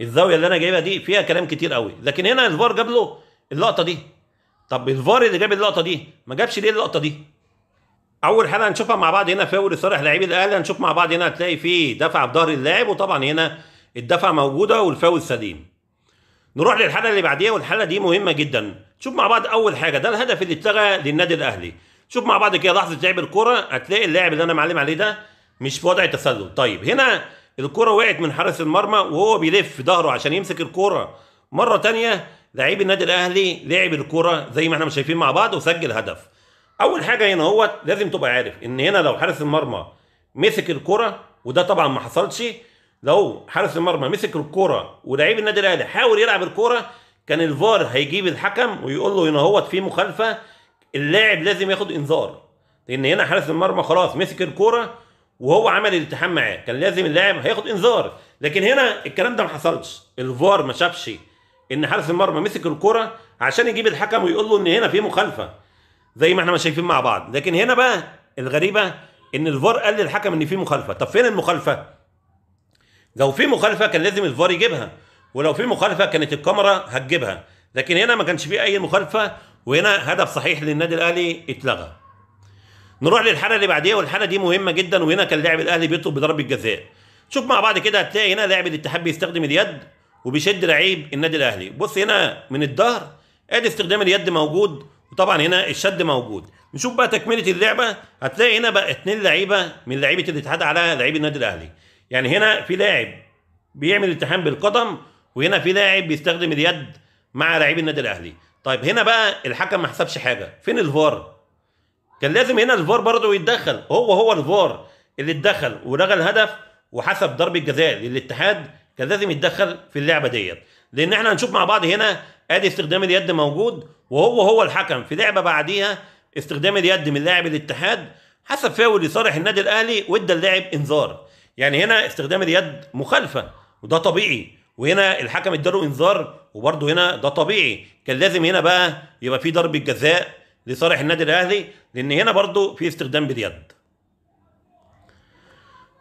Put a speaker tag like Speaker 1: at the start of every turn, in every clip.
Speaker 1: الزاويه اللي انا جايبها دي فيها كلام كتير قوي، لكن هنا الفار جاب له اللقطه دي. طب الفار اللي جاب اللقطه دي ما جابش ليه اللقطه دي؟ اول حاجه هنشوفها مع بعض هنا فاول لصالح لاعبي الاهلي. هنشوف مع بعض هنا هتلاقي فيه دفعه بظهر اللاعب، وطبعا هنا الدفعه موجوده والفاول سليم. نروح للحاله اللي بعديها، والحاله دي مهمه جدا. شوف مع بعض اول حاجه، ده الهدف اللي اتلغى للنادي الاهلي. شوف مع بعض كده لحظه لعب الكره، هتلاقي اللاعب اللي انا معلم عليه ده مش في وضع تسلل. طيب هنا الكره وقعت من حارس المرمى وهو بيلف ظهره عشان يمسك الكره مره ثانيه. لعيب النادي الاهلي لعب الكره زي ما احنا مش شايفين مع بعض وسجل هدف. اول حاجه هنا هو لازم تبقى عارف ان هنا لو حارس المرمى مسك الكره، وده طبعا ما حصلش، لو حارس المرمى مسك الكره ولاعيب النادي الاهلي حاول يلعب الكره، كان الفار هيجيب الحكم ويقول له هنا هو في مخالفه، اللاعب لازم ياخد انذار، لان هنا حارس المرمى خلاص مسك الكره وهو عمل الالتحام معاه، كان لازم اللاعب هياخد انذار. لكن هنا الكلام ده ما حصلش، الفار ما شافش ان حارس المرمى مسك الكره عشان يجيب الحكم ويقول له ان هنا في مخالفه زي ما احنا ما شايفين مع بعض. لكن هنا بقى الغريبه ان الفار قال للحكم ان في مخالفه. طب فين المخالفه؟ لو في مخالفه كان لازم الفار يجيبها، ولو في مخالفه كانت الكاميرا هتجيبها، لكن هنا ما كانش في اي مخالفه، وهنا هدف صحيح للنادي الاهلي اتلغى. نروح للحاله اللي بعديها، والحاله دي مهمه جدا، وهنا كان لاعب الاهلي بيطلب بضربه جزاء. شوف مع بعض كده هتلاقي هنا لاعب الاتحاد بيستخدم اليد وبيشد لعيب النادي الاهلي. بص هنا من الظهر ادي استخدام اليد موجود، وطبعا هنا الشد موجود. نشوف بقى تكمله اللعبه، هتلاقي هنا بقى 2 لعيبه من لعيبه الاتحاد على لعيب النادي الاهلي. يعني هنا في لاعب بيعمل التحام بالقدم، وهنا في لاعب بيستخدم اليد مع لعيب النادي الاهلي. طيب هنا بقى الحكم ما حسبش حاجه، فين الفار؟ كان لازم هنا الفار برضه يتدخل، هو الفار اللي اتدخل ولغى الهدف وحسب ضربه جزاء للاتحاد، كان لازم يتدخل في اللعبه ديت. لان احنا هنشوف مع بعض هنا ادي استخدام اليد موجود، وهو الحكم في لعبه بعديها استخدام اليد من لاعب الاتحاد حسب فاول لصالح النادي الاهلي وادى اللاعب انذار. يعني هنا استخدام اليد مخالفه وده طبيعي، وهنا الحكم اداله انذار وبرضه هنا ده طبيعي. كان لازم هنا بقى يبقى في ضربه جزاء لصالح النادي الاهلي، لان هنا برضه في استخدام باليد.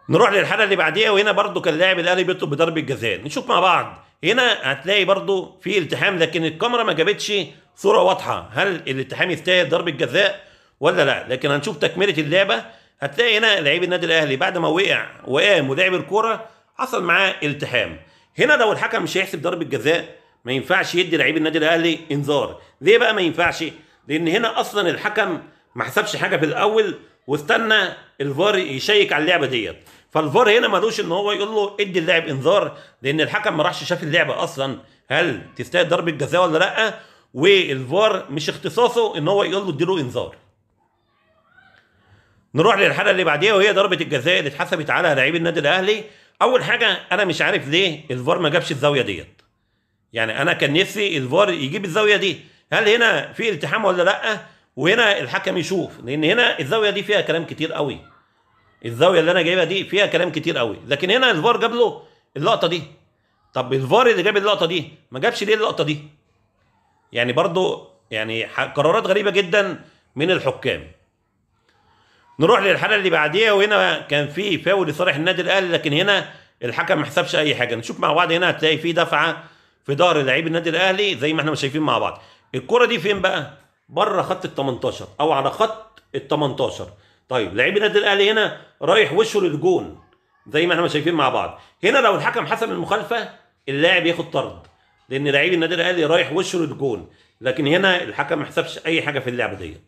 Speaker 1: نروح للحاله اللي بعديها، وهنا برضه كان لاعب الاهلي بيطلب بضربه جزاء. نشوف مع بعض هنا هتلاقي برضه في التحام، لكن الكاميرا ما جابتش صوره واضحه هل الالتحام يستاهل ضربه جزاء ولا لا. لكن هنشوف تكمله اللعبه، هتلاقي هنا لعيب النادي الاهلي بعد ما وقع وقام ولعب الكوره حصل معاه التحام. هنا لو الحكم مش هيحسب ضربه جزاء ما ينفعش يدي لعيب النادي الاهلي انذار. ليه بقى ما ينفعش؟ لان هنا اصلا الحكم ما حسبش حاجه في الاول واستنى الفار يشيك على اللعبه ديت، فالفار هنا ملوش ان هو يقول له ادي اللاعب انذار، لان الحكم ما راحش شاف اللعبه اصلا هل تستاهل ضربه جزاء ولا لا، والفار مش اختصاصه ان هو يقول له اديله انذار. نروح للحاله اللي بعديها، وهي ضربه الجزاء اللي اتحسبت على لعيب النادي الاهلي. اول حاجه انا مش عارف ليه الفار ما جابش الزاويه ديت، يعني انا كان نفسي الفار يجيب الزاويه دي، هل هنا في التحام ولا لا، وهنا الحكم يشوف، لان هنا الزاويه دي فيها كلام كتير قوي، الزاويه اللي انا جايبها دي فيها كلام كتير قوي، لكن هنا الفار جاب له اللقطه دي. طب الفار اللي جاب اللقطه دي ما جابش ليه اللقطه دي؟ يعني برضو يعني قرارات غريبه جدا من الحكام. نروح للحاله اللي بعديها، وهنا كان في فاول لصالح النادي الاهلي، لكن هنا الحكم ما حسبش اي حاجه. نشوف مع بعض هنا هتلاقي في دفعه في ظهر لعيب النادي الاهلي زي ما احنا شايفين مع بعض. الكره دي فين بقى؟ بره خط ال 18 او على خط ال 18. طيب لعيب النادي الاهلي هنا رايح وشه للجون زي ما احنا شايفين مع بعض. هنا لو الحكم حسب المخالفه اللاعب ياخد طرد، لان لعيب النادي الاهلي رايح وشه للجون، لكن هنا الحكم ما حسبش اي حاجه في اللعبه ديت.